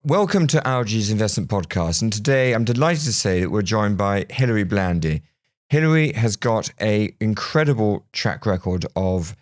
Welcome to Algy's Investment Podcast, and today I'm delighted to say that we're joined by Hilary Blandy. Hilary has got an incredible track record of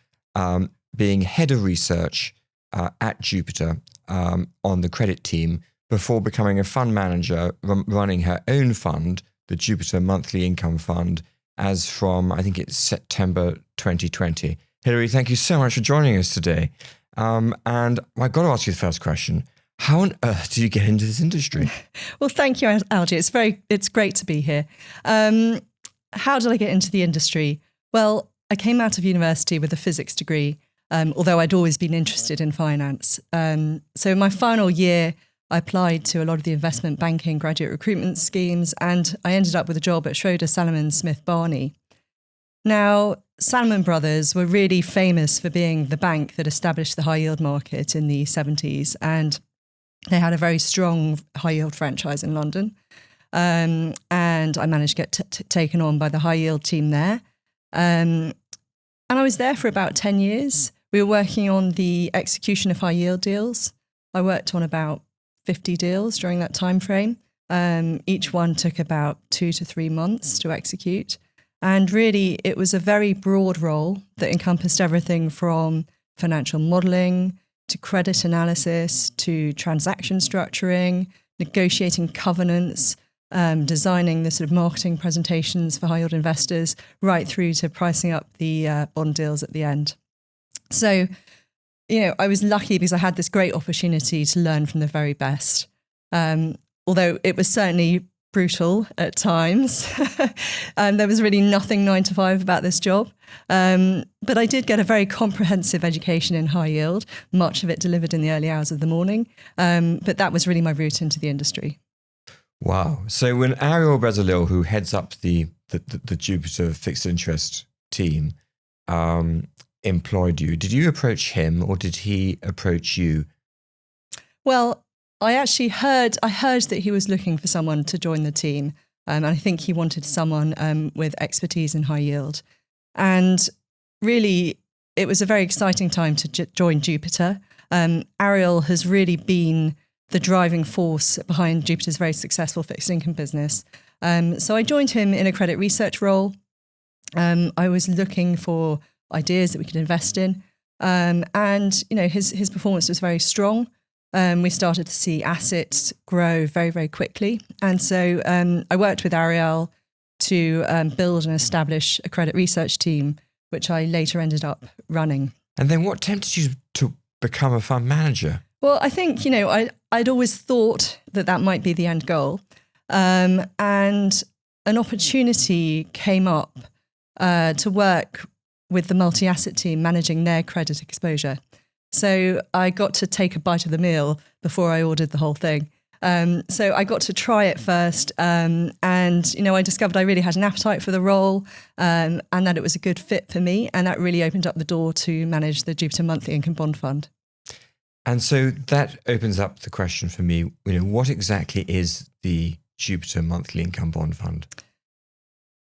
being head of research at Jupiter on the credit team before becoming a fund manager running her own fund, the Jupiter Monthly Income Fund, as from, I think it's September 2020. Hilary, thank you so much for joining us today. And I've got to ask you the first question. How on earth did you get into this industry? Well, thank you, Algy. It's great to be here. How did I get into the industry? Well, I came out of university with a physics degree, although I'd always been interested in finance. So in my final year, I applied to a lot of the investment banking graduate recruitment schemes, and I ended up with a job at Schroeder Salomon Smith Barney. Now, Salomon Brothers were really famous for being the bank that established the high yield market in the 70s, and they had a very strong high yield franchise in London. And I managed to get taken on by the high yield team there. And I was there for about 10 years. We were working on the execution of high yield deals. I worked on about 50 deals during that time frame. Each one took about 2 to 3 months to execute. And really, it was a very broad role that encompassed everything from financial modelling to credit analysis, to transaction structuring, negotiating covenants, designing the sort of marketing presentations for high yield investors, right through to pricing up the bond deals at the end. So, I was lucky because I had this great opportunity to learn from the very best. Although it was certainly brutal at times. There was really nothing 9 to 5 about this job. But I did get a very comprehensive education in high yield, much of it delivered in the early hours of the morning. But that was really my route into the industry. Wow. So when Ariel Bezalel, who heads up the Jupiter fixed interest team, employed you, did you approach him or did he approach you? Well, I actually heard that he was looking for someone to join the team. And I think he wanted someone with expertise in high yield. And really, it was a very exciting time to join Jupiter. Ariel has really been the driving force behind Jupiter's very successful fixed income business. So I joined him in a credit research role. I was looking for ideas that we could invest in. And his performance was very strong. We started to see assets grow very, very quickly. And so I worked with Ariel to build and establish a credit research team, which I later ended up running. And then what tempted you to become a fund manager? Well, I think, I'd always thought that might be the end goal. And an opportunity came up to work with the multi-asset team managing their credit exposure. So I got to take a bite of the meal before I ordered the whole thing. So I got to try it first. And I discovered I really had an appetite for the role and that it was a good fit for me. And that really opened up the door to manage the Jupiter Monthly Income Bond Fund. And so that opens up the question for me, what exactly is the Jupiter Monthly Income Bond Fund?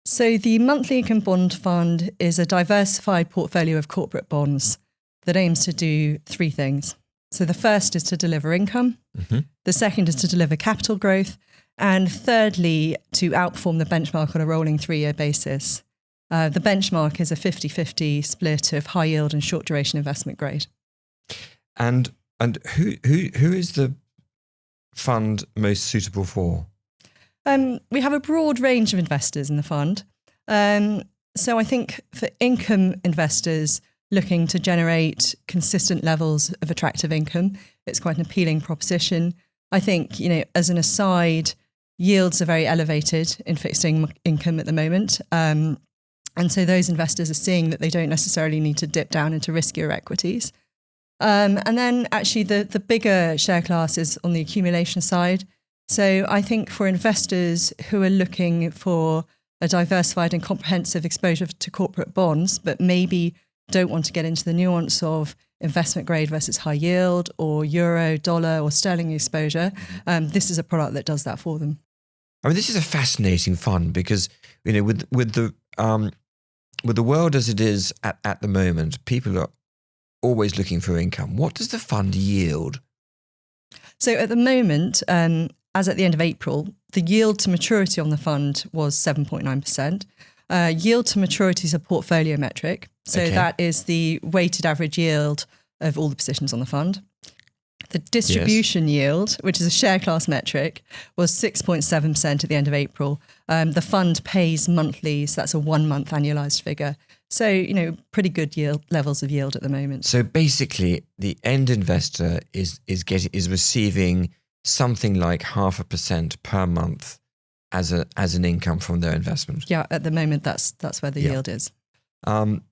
So the Monthly Income Bond Fund is a diversified portfolio of corporate bonds that aims to do 3 things. So the first is to deliver income. Mm-hmm. The second is to deliver capital growth. And thirdly, to outperform the benchmark on a rolling 3-year basis. The benchmark is a 50-50 split of high yield and short duration investment grade. And who is the fund most suitable for? We have a broad range of investors in the fund. So I think for income investors looking to generate consistent levels of attractive income, it's quite an appealing proposition. I think, as an aside, yields are very elevated in fixed income at the moment. And so those investors are seeing that they don't necessarily need to dip down into riskier equities. And then actually the bigger share class is on the accumulation side. So I think for investors who are looking for a diversified and comprehensive exposure to corporate bonds, but maybe don't want to get into the nuance of investment grade versus high yield or euro, dollar or sterling exposure, this is a product that does that for them. I mean, this is a fascinating fund because, with the world as it is at the moment, people are always looking for income. What does the fund yield? So at the moment, as at the end of April, the yield to maturity on the fund was 7.9%. Yield to maturity is a portfolio metric. So that is the weighted average yield of all the positions on the fund. The distribution yield, which is a share class metric, was 6.7% at the end of April. The fund pays monthly, so that's a 1 month annualized figure. So, pretty good yield levels of yield at the moment. So basically, the end investor is receiving something like 0.5% per month as an income from their investment. Yeah, at the moment, that's where the yield is.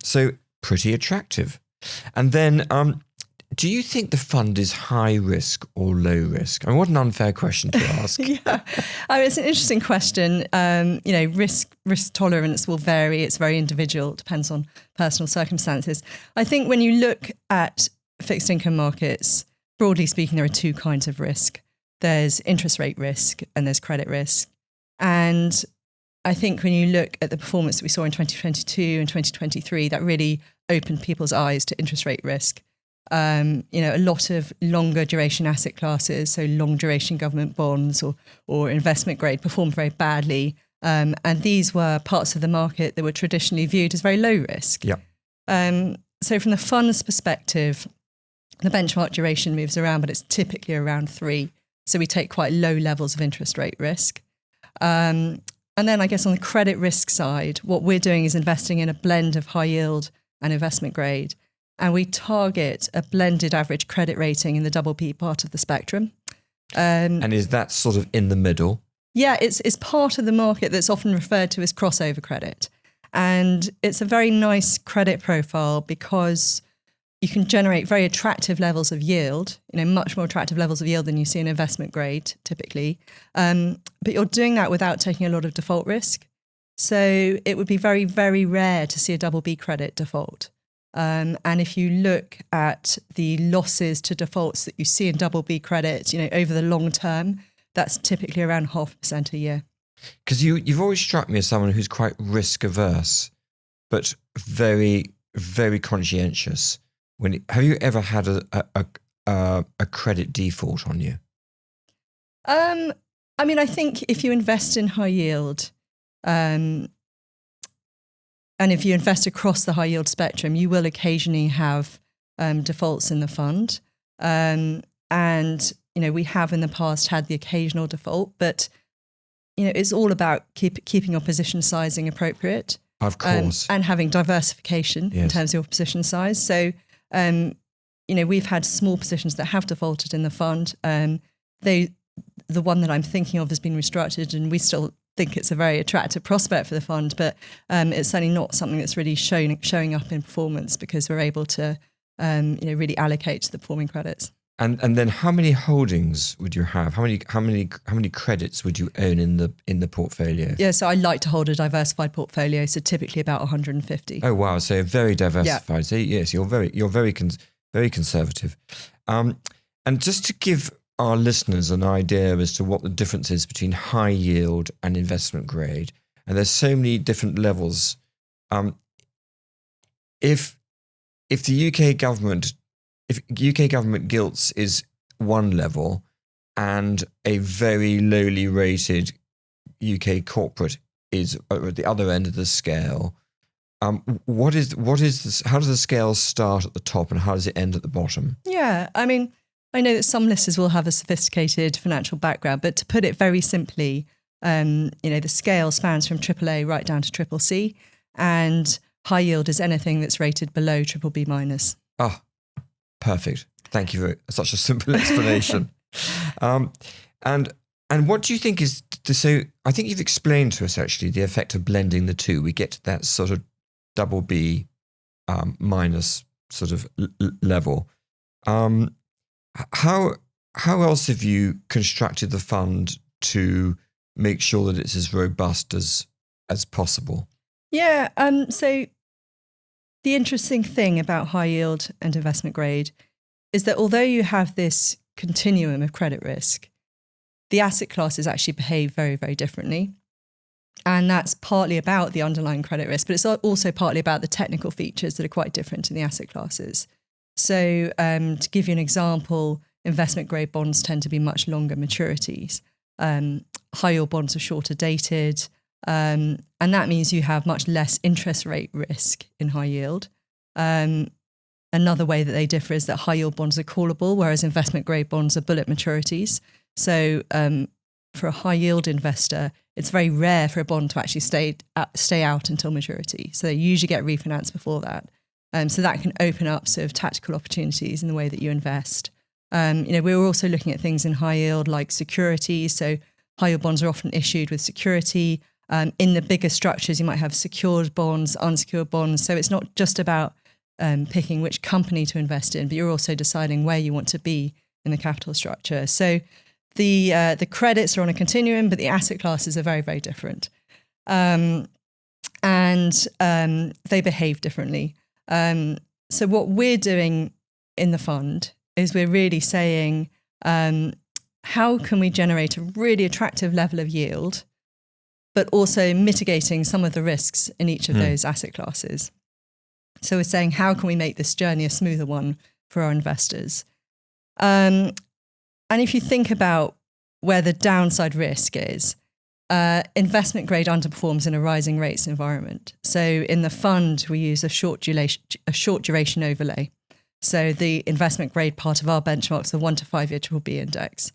So pretty attractive. And then, do you think the fund is high risk or low risk? I mean, what an unfair question to ask. Yeah, it's an interesting question. Risk tolerance will vary. It's very individual. It depends on personal circumstances. I think when you look at fixed income markets, broadly speaking, there are two kinds of risk. There's interest rate risk and there's credit risk. And I think when you look at the performance that we saw in 2022 and 2023, that really opened people's eyes to interest rate risk. A lot of longer duration asset classes, so long duration government bonds or investment grade, performed very badly. And these were parts of the market that were traditionally viewed as very low risk. Yeah. So from the fund's perspective, the benchmark duration moves around, but it's typically around 3. So we take quite low levels of interest rate risk. And then I guess on the credit risk side, what we're doing is investing in a blend of high yield and investment grade. And we target a blended average credit rating in the BB part of the spectrum. And is that sort of in the middle? Yeah, it's part of the market that's often referred to as crossover credit. And it's a very nice credit profile because you can generate very attractive levels of yield, much more attractive levels of yield than you see in investment grade typically. But you're doing that without taking a lot of default risk. So it would be very, very rare to see a BB credit default. And if you look at the losses to defaults that you see in BB credit, over the long term, that's typically around 0.5% a year. Because you've always struck me as someone who's quite risk averse, but very, very conscientious. Have you ever had a credit default on you? I think if you invest in high yield, and if you invest across the high yield spectrum, you will occasionally have defaults in the fund. And we have in the past had the occasional default, but it's all about keeping your position sizing appropriate. Of course. And having diversification in terms of your position size. So, we've had small positions that have defaulted in the fund. The one that I'm thinking of has been restructured, and we still think it's a very attractive prospect for the fund, but it's certainly not something that's really showing up in performance because we're able to really allocate to the performing credits. And then how many holdings would you have? How many credits would you own in the portfolio? Yeah, so I like to hold a diversified portfolio, so typically about 150. Oh wow, so very diversified. Yeah. So yes, you're very conservative. And just to give our listeners an idea as to what the difference is between high yield and investment grade, and there's so many different levels. If the UK government gilts is one level and a very lowly rated UK corporate is at the other end of the scale, what is this, how does the scale start at the top and how does it end at the bottom? Yeah, I know that some listeners will have a sophisticated financial background, but to put it very simply, the scale spans from AAA right down to CCC, and high yield is anything that's rated below BBB minus. Ah, perfect. Thank you for such a simple explanation. And what do you think is so? I think you've explained to us actually the effect of blending the two. We get to that sort of BB minus sort of level. How else have you constructed the fund to make sure that it's as robust as possible? Yeah. So the interesting thing about high yield and investment grade is that although you have this continuum of credit risk, the asset classes actually behave very, very differently. And that's partly about the underlying credit risk, but it's also partly about the technical features that are quite different in the asset classes. So to give you an example, investment grade bonds tend to be much longer maturities. High yield bonds are shorter dated. And that means you have much less interest rate risk in high yield. Another way that they differ is that high yield bonds are callable, whereas investment grade bonds are bullet maturities. So for a high yield investor, it's very rare for a bond to actually stay out until maturity. So they usually get refinanced before that. So that can open up sort of tactical opportunities in the way that you invest. We're also looking at things in high yield like securities. So high yield bonds are often issued with security. In the bigger structures, you might have secured bonds, unsecured bonds. So it's not just about picking which company to invest in, but you're also deciding where you want to be in the capital structure. So the credits are on a continuum, but the asset classes are very, very different. And they behave differently. So what we're doing in the fund is we're really saying, how can we generate a really attractive level of yield, but also mitigating some of the risks in each of those asset classes? So we're saying, how can we make this journey a smoother one for our investors? And if you think about where the downside risk is, investment grade underperforms in a rising rates environment. So in the fund, we use a short duration overlay. So the investment grade part of our benchmark is the 1 to 5 year BBB index.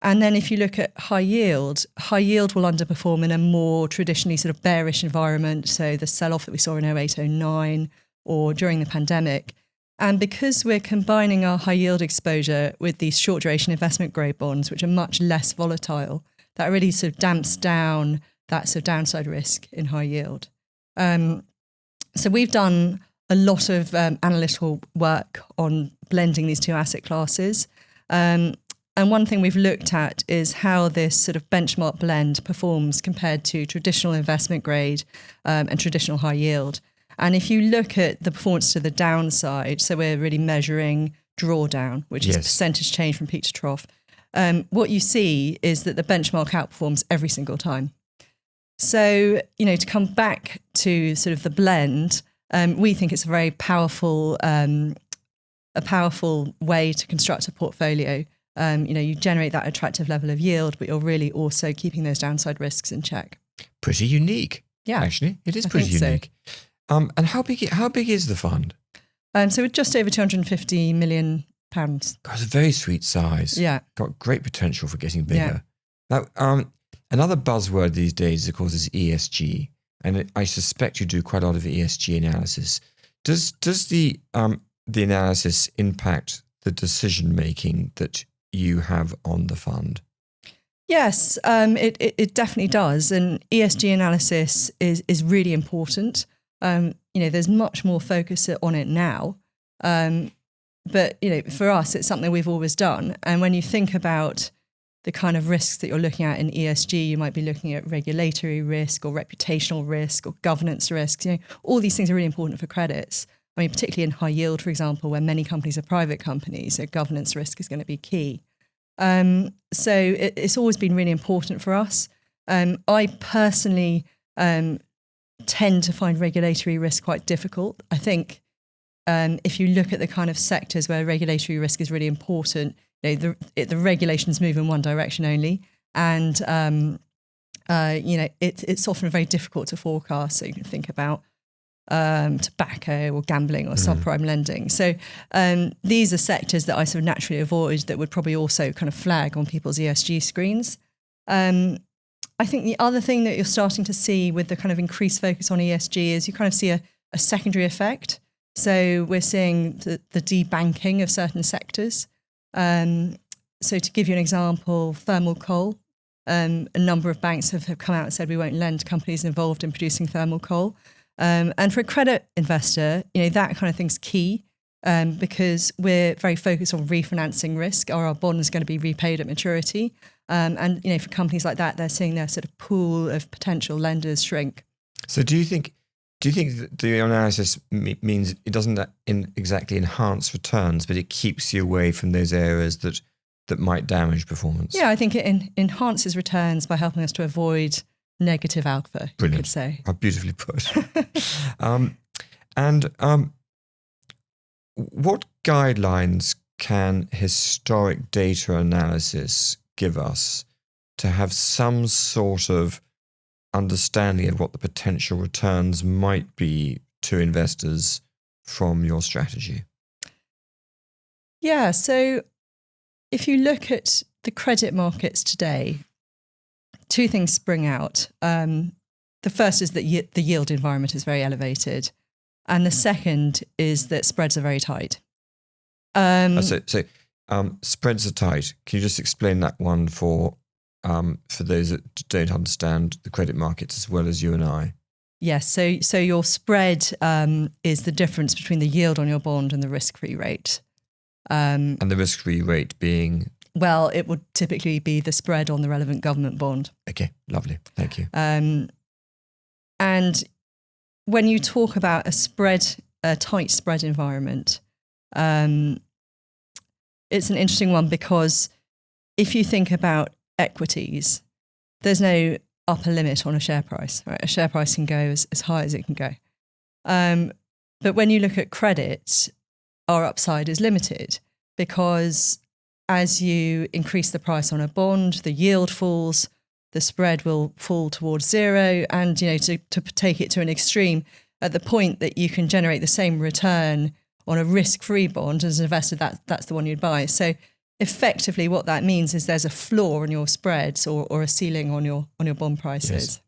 And then if you look at high yield will underperform in a more traditionally sort of bearish environment. So the sell-off that we saw in 08-09 or during the pandemic. And because we're combining our high yield exposure with these short duration investment grade bonds, which are much less volatile, that really sort of damps down that sort of downside risk in high yield. So we've done a lot of analytical work on blending these two asset classes. And one thing we've looked at is how this sort of benchmark blend performs compared to traditional investment grade and traditional high yield. And if you look at the performance to the downside, so we're really measuring drawdown, which is percentage change from peak to trough, what you see is that the benchmark outperforms every single time. So, to come back to sort of the blend, we think it's a very powerful way to construct a portfolio. You generate that attractive level of yield, but you're really also keeping those downside risks in check. Pretty unique. Yeah, actually, it is pretty unique. So. And how big is the fund? So we're just over £250 million. God, it's a very sweet size. Yeah, got great potential for getting bigger. Yeah. Now, another buzzword these days, of course, is ESG, and I suspect you do quite a lot of ESG analysis. Does the analysis impact the decision making that you have on the fund? Yes, it definitely does, and ESG analysis is really important. There's much more focus on it now. But, for us, it's something we've always done. And when you think about the kind of risks that you're looking at in ESG, you might be looking at regulatory risk or reputational risk or governance risks. All these things are really important for credits. I mean, particularly in high yield, for example, where many companies are private companies, so governance risk is going to be key. So it's always been really important for us. I personally tend to find regulatory risk quite difficult. I think if you look at the kind of sectors where regulatory risk is really important, the regulations move in one direction only, and it's often very difficult to forecast. So you can think about tobacco or gambling or subprime lending. So these are sectors that I sort of naturally avoid that would probably also kind of flag on people's ESG screens. I think the other thing that you're starting to see with the kind of increased focus on ESG is you kind of see a secondary effect. So we're seeing the debanking of certain sectors. So to give you an example, thermal coal, a number of banks have come out and said we won't lend to companies involved in producing thermal coal. And for a credit investor, that kind of thing's key because we're very focused on refinancing risk. Are our bonds going to be repaid at maturity? And for companies like that, they're seeing their sort of pool of potential lenders shrink. So do you think that the analysis means it doesn't exactly enhance returns, but it keeps you away from those areas that might damage performance? Yeah, I think it enhances returns by helping us to avoid negative alpha, Brilliant. You could say. How beautifully put. What guidelines can historic data analysis give us to have some sort of understanding of what the potential returns might be to investors from your strategy? Yeah, so if you look at the credit markets today, two things spring out. The first is that the yield environment is very elevated. And the second is that spreads are very tight. Spreads are tight. Can you just explain that one for those that don't understand the credit markets as well as you and I? Yes, so your spread is the difference between the yield on your bond and the risk-free rate. And the risk-free rate being? Well, it would typically be the spread on the relevant government bond. Okay, lovely. Thank you. And when you talk about a tight spread environment, it's an interesting one because if you think about equities, there's no upper limit on a share price, right? A share price can go as high as it can go. But when you look at credit, our upside is limited because as you increase the price on a bond, the yield falls, the spread will fall towards zero. And, to take it to an extreme, at the point that you can generate the same return on a risk-free bond as an investor, that's the one you'd buy. So effectively what that means is there's a floor on your spreads or a ceiling on your bond prices.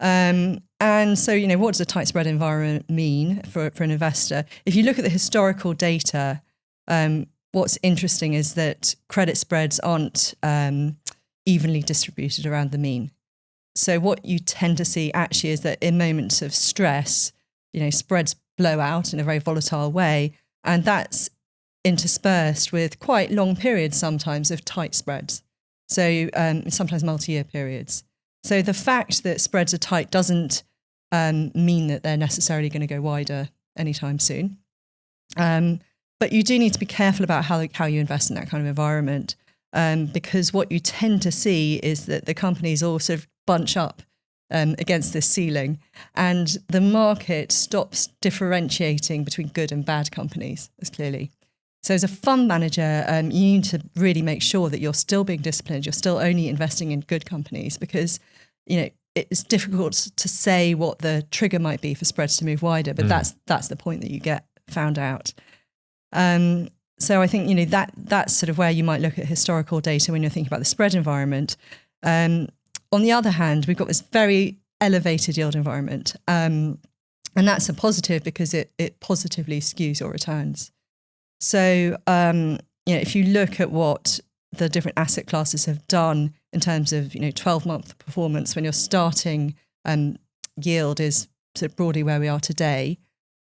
Yes. And so, what does a tight spread environment mean for an investor? If you look at the historical data, what's interesting is that credit spreads aren't evenly distributed around the mean. So what you tend to see actually is that in moments of stress, spreads blow out in a very volatile way, and that's interspersed with quite long periods sometimes of tight spreads. So sometimes multi-year periods. So the fact that spreads are tight doesn't mean that they're necessarily going to go wider anytime soon. But you do need to be careful about how you invest in that kind of environment, because what you tend to see is that the companies all sort of bunch up against this ceiling, and the market stops differentiating between good and bad companies as clearly. So as a fund manager, you need to really make sure that you're still being disciplined, you're still only investing in good companies, because it's difficult to say what the trigger might be for spreads to move wider, but that's the point that you get found out. So I think that's sort of where you might look at historical data when you're thinking about the spread environment. On the other hand, we've got this very elevated yield environment, and that's a positive because it positively skews your returns. So if you look at what the different asset classes have done in terms of 12-month performance, when your starting yield is sort of broadly where we are today,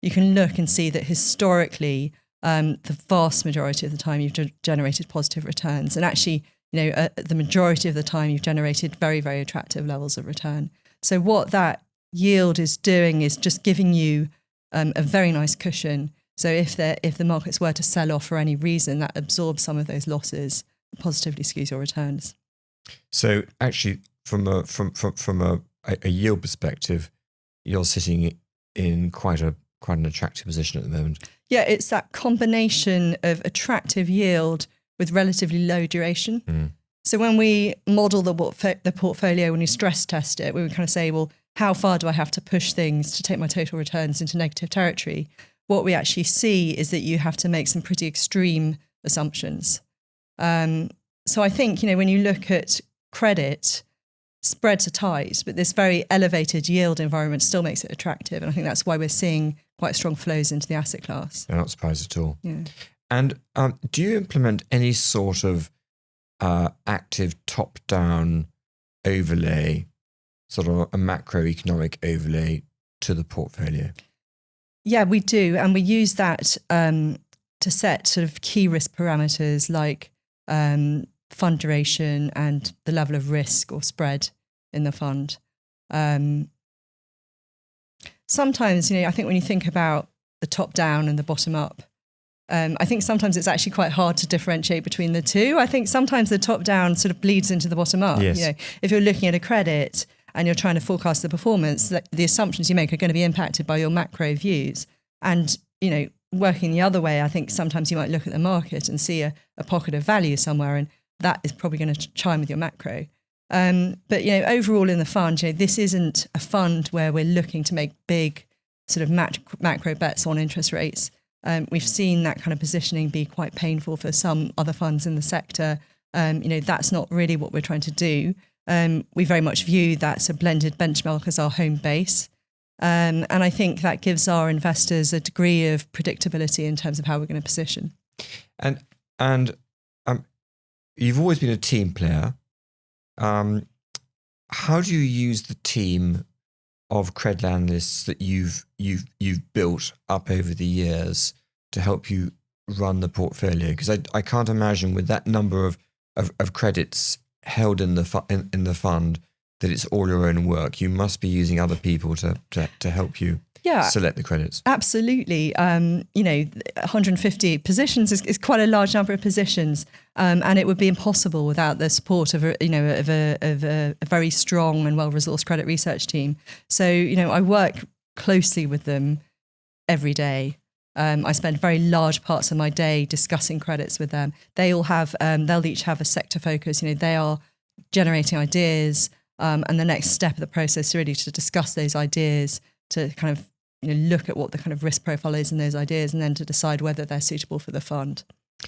you can look and see that historically the vast majority of the time you've generated positive returns, and actually the majority of the time you've generated very, very attractive levels of return. So what that yield is doing is just giving you a very nice cushion. So if the markets were to sell off for any reason, that absorbs some of those losses, positively skews your returns. So actually, from a yield perspective, you're sitting in quite an attractive position at the moment. Yeah, it's that combination of attractive yield with relatively low duration. So when we model the portfolio, when you stress test it, we would kind of say, well, how far do I have to push things to take my total returns into negative territory? What we actually see is that you have to make some pretty extreme assumptions. So I think, when you look at credit, spreads are tight, but this very elevated yield environment still makes it attractive. And I think that's why we're seeing quite strong flows into the asset class. I'm not surprised at all. Yeah. And do you implement any sort of active top-down overlay, sort of a macroeconomic overlay to the portfolio? Yeah, we do. And we use that to set sort of key risk parameters like fund duration and the level of risk or spread in the fund. Sometimes, I think when you think about the top down and the bottom up, I think sometimes it's actually quite hard to differentiate between the two. I think sometimes the top down sort of bleeds into the bottom up. Yes. If you're looking at a credit and you're trying to forecast the performance, the assumptions you make are going to be impacted by your macro views. And, working the other way, I think sometimes you might look at the market and see a pocket of value somewhere, and that is probably going to chime with your macro. But, overall in the fund, this isn't a fund where we're looking to make big sort of macro bets on interest rates. We've seen that kind of positioning be quite painful for some other funds in the sector. That's not really what we're trying to do. We very much view that sort of blended benchmark as our home base. And I think that gives our investors a degree of predictability in terms of how we're going to position. And you've always been a team player. How do you use the team of credit analysts that you've built up over the years to help you run the portfolio? Because I can't imagine with that number of credits held in the fund that it's all your own work. You must be using other people to help you select the credits. Absolutely. 150 positions is quite a large number of positions, and it would be impossible without the support of a very strong and well-resourced credit research team. So, I work closely with them every day. I spend very large parts of my day discussing credits with them. They'll each have a sector focus. They are generating ideas, and the next step of the process is really to discuss those ideas, to kind of look at what the kind of risk profile is in those ideas, and then to decide whether they're suitable for the fund.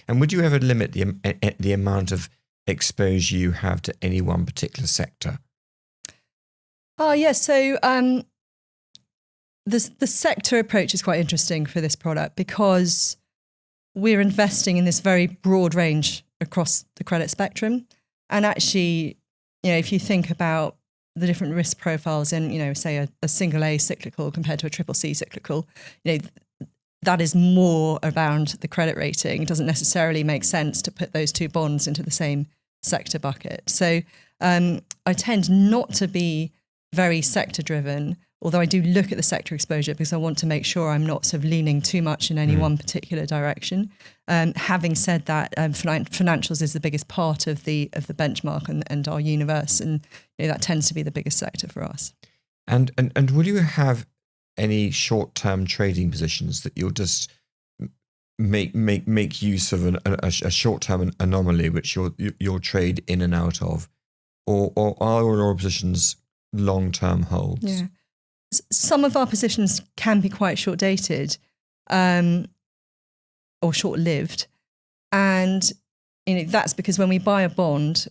And would you ever limit the amount of exposure you have to any one particular sector? Yes. So the sector approach is quite interesting for this product because we're investing in this very broad range across the credit spectrum. And actually, if you think about the different risk profiles in, say a single A cyclical compared to a triple C cyclical, that is more around the credit rating. It doesn't necessarily make sense to put those two bonds into the same sector bucket. So I tend not to be very sector driven, although I do look at the sector exposure because I want to make sure I'm not sort of leaning too much in any one particular direction. Having said that, financials is the biggest part of the benchmark and our universe, and that tends to be the biggest sector for us. And will you have any short-term trading positions that you'll just make use of a short-term anomaly which you'll trade in and out of, or are all your positions long-term holds? Yeah. Some of our positions can be quite short-dated or short-lived. And that's because when we buy a bond,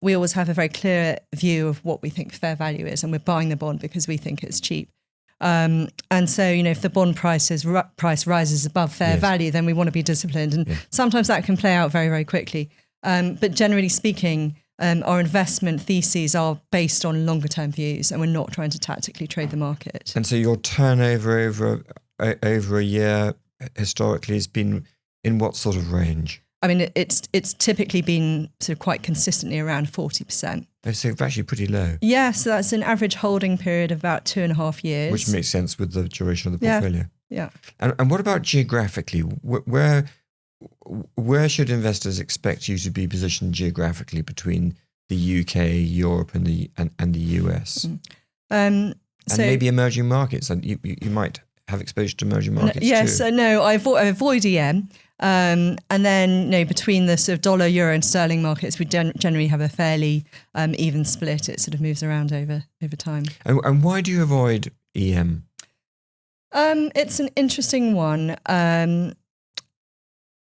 we always have a very clear view of what we think fair value is, and we're buying the bond because we think it's cheap. And so, if the bond price rises above fair value, then we want to be disciplined. And sometimes that can play out very, very quickly. But generally speaking, our investment theses are based on longer term views, and we're not trying to tactically trade the market. And so your turnover over a year historically has been in what sort of range? I mean, it's typically been sort of quite consistently around 40%. So it's actually pretty low. Yeah, so that's an average holding period of about 2.5 years. Which makes sense with the duration of the portfolio. Yeah. And what about geographically? Where should investors expect you to be positioned geographically between the UK, Europe, and the US? And maybe emerging markets. And you might have exposure to emerging markets too. Yes, no, I avoid EM. And then, between the sort of dollar, euro, and sterling markets, we generally have a fairly even split. It sort of moves around over time. And why do you avoid EM? It's an interesting one.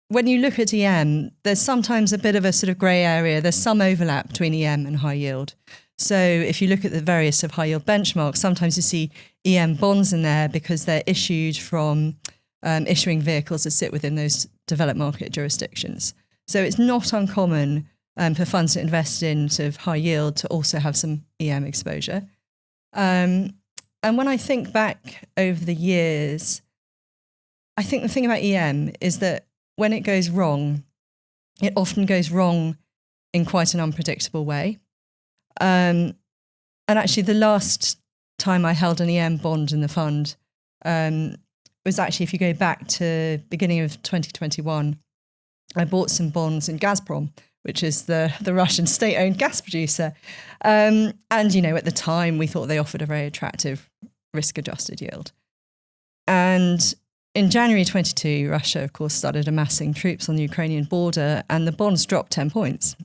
When you look at EM, there's sometimes a bit of a sort of grey area. There's some overlap between EM and high yield. So if you look at the various sort of high yield benchmarks, sometimes you see EM bonds in there because they're issued from issuing vehicles that sit within those developed market jurisdictions. So it's not uncommon for funds to invest in sort of high yield to also have some EM exposure. And when I think back over the years, I think the thing about EM is that when it goes wrong, it often goes wrong in quite an unpredictable way. And actually, the last time I held an EM bond in the fund was actually, if you go back to beginning of 2021, I bought some bonds in Gazprom, which is the Russian state-owned gas producer. And, at the time, we thought they offered a very attractive risk-adjusted yield. And in January 22, Russia, of course, started amassing troops on the Ukrainian border, and the bonds dropped 10 points.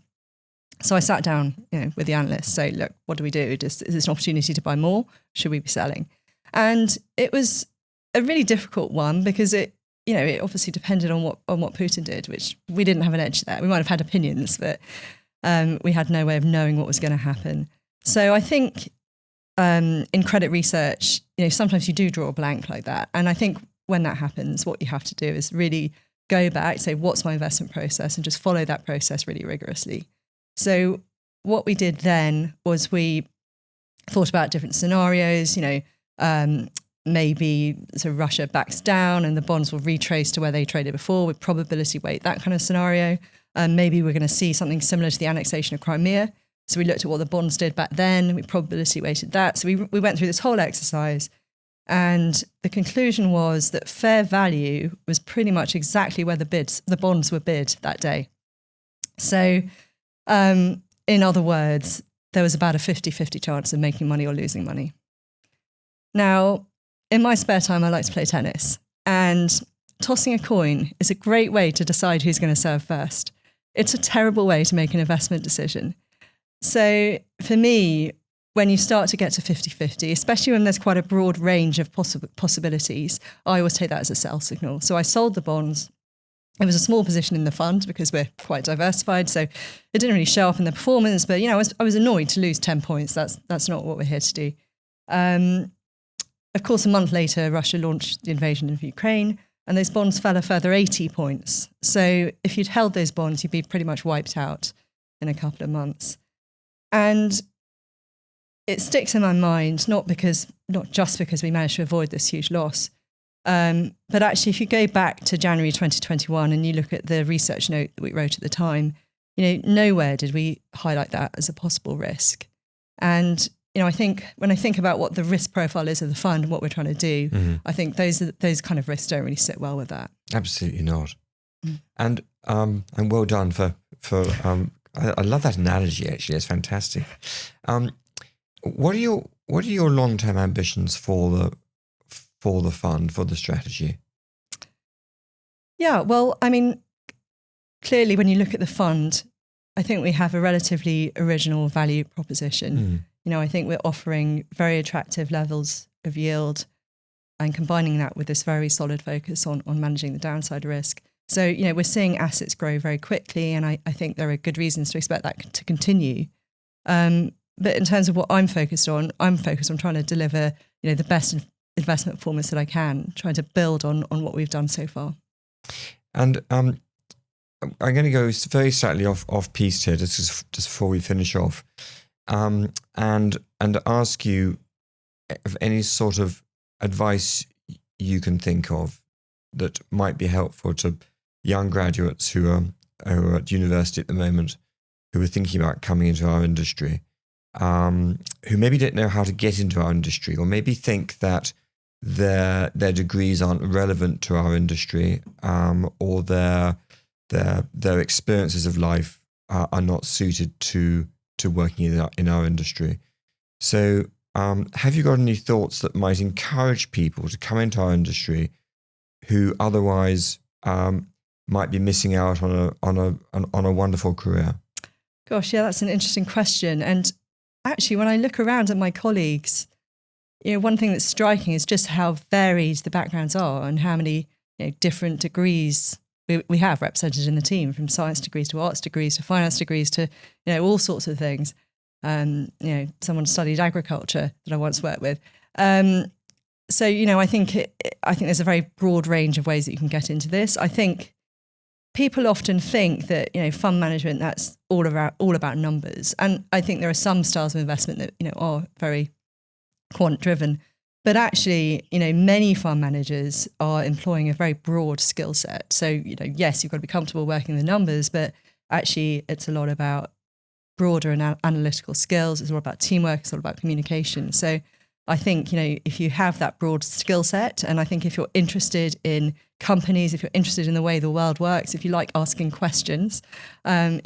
So I sat down, with the analysts, say, look, what do we do? Is this an opportunity to buy more? Should we be selling? And it was a really difficult one because it obviously depended on what Putin did, which we didn't have an edge there. We might have had opinions, but we had no way of knowing what was going to happen. So I think in credit research, sometimes you do draw a blank like that. And I think when that happens, what you have to do is really go back, say, what's my investment process, and just follow that process really rigorously. So what we did then was we thought about different scenarios, maybe so Russia backs down and the bonds will retrace to where they traded before with probability weight, that kind of scenario. Maybe we're going to see something similar to the annexation of Crimea. So we looked at what the bonds did back then, we probability weighted that. So we went through this whole exercise, and the conclusion was that fair value was pretty much exactly where the bonds were bid that day. So in other words, there was about a 50-50 chance of making money or losing money. Now, in my spare time, I like to play tennis, and tossing a coin is a great way to decide who's going to serve first. It's a terrible way to make an investment decision. So for me, when you start to get to 50-50, especially when there's quite a broad range of possibilities, I always take that as a sell signal. So I sold the bonds. It was a small position in the fund because we're quite diversified, so it didn't really show up in the performance. But I was annoyed to lose 10 points. That's not what we're here to do. Of course, a month later, Russia launched the invasion of Ukraine, and those bonds fell a further 80 points. So if you'd held those bonds, you'd be pretty much wiped out in a couple of months. And it sticks in my mind, not just because we managed to avoid this huge loss, but actually, if you go back to January 2021 and you look at the research note that we wrote at the time, nowhere did we highlight that as a possible risk. And I think when I think about what the risk profile is of the fund and what we're trying to do, I think those kind of risks don't really sit well with that. Absolutely not. And well done for I love that analogy. Actually, it's fantastic. What are your long-term ambitions for the fund, for the strategy? Yeah, well, I mean, clearly, when you look at the fund, I think we have a relatively original value proposition. I think we're offering very attractive levels of yield and combining that with this very solid focus on managing the downside risk. So, we're seeing assets grow very quickly, and I think there are good reasons to expect that to continue. But in terms of what I'm focused on trying to deliver, the best investment performance that I can, trying to build on what we've done so far. And I'm going to go very slightly off piece here, just before we finish off, and ask you of any sort of advice you can think of that might be helpful to young graduates who are at university at the moment, who are thinking about coming into our industry, who maybe don't know how to get into our industry, or maybe think that their degrees aren't relevant to our industry, or their experiences of life are not suited to working in our industry. So have you got any thoughts that might encourage people to come into our industry who otherwise might be missing out on a wonderful career? Gosh, yeah, that's an interesting question. And actually, when I look around at my colleagues, one thing that's striking is just how varied the backgrounds are and how many different degrees we have represented in the team, from science degrees to arts degrees to finance degrees to all sorts of things. Someone studied agriculture that I once worked with. So I think there's a very broad range of ways that you can get into this. I think people often think that fund management, that's all about numbers, and I think there are some styles of investment that are very quant driven. But actually, many fund managers are employing a very broad skill set. So, yes, you've got to be comfortable working the numbers, but actually it's a lot about broader analytical skills. It's all about teamwork. It's all about communication. So I think, if you have that broad skill set, and I think if you're interested in companies, if you're interested in the way the world works, if you like asking questions, then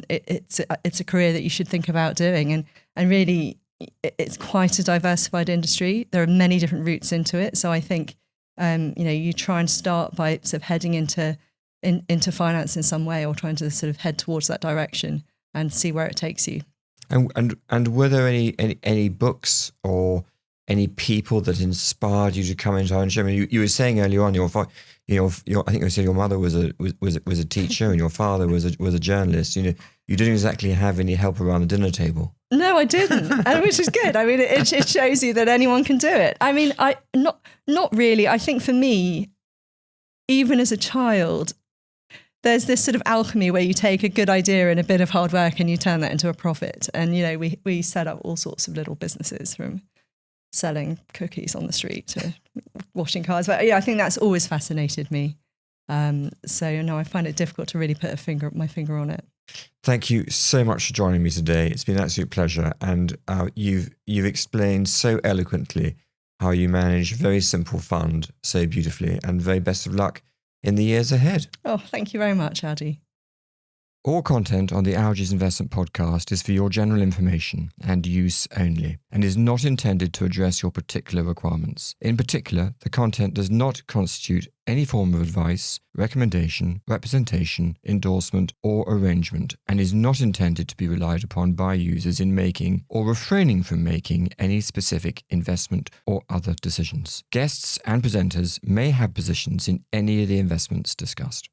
it's a career that you should think about doing. And really, it's quite a diversified industry. There are many different routes into it. So I think You try and start by sort of heading into finance in some way, or trying to sort of head towards that direction and see where it takes you. And were there any books or any people that inspired you to come into ownership? I mean, you were saying earlier on, I think you said your mother was a teacher and your father was a journalist. You didn't exactly have any help around the dinner table. No, I didn't, and which is good. I mean, it shows you that anyone can do it. I mean, not really. I think for me, even as a child, there's this sort of alchemy where you take a good idea and a bit of hard work and you turn that into a profit. And, we set up all sorts of little businesses, from selling cookies on the street to washing cars. But yeah, I think that's always fascinated me. So I find it difficult to really put my finger on it. Thank you so much for joining me today. It's been an absolute pleasure. And you've explained so eloquently how you manage a very simple fund so beautifully, and very best of luck in the years ahead. Oh, thank you very much, Algie. All content on the Algie's Investment Podcast is for your general information and use only, and is not intended to address your particular requirements. In particular, the content does not constitute any form of advice, recommendation, representation, endorsement, or arrangement, and is not intended to be relied upon by users in making or refraining from making any specific investment or other decisions. Guests and presenters may have positions in any of the investments discussed.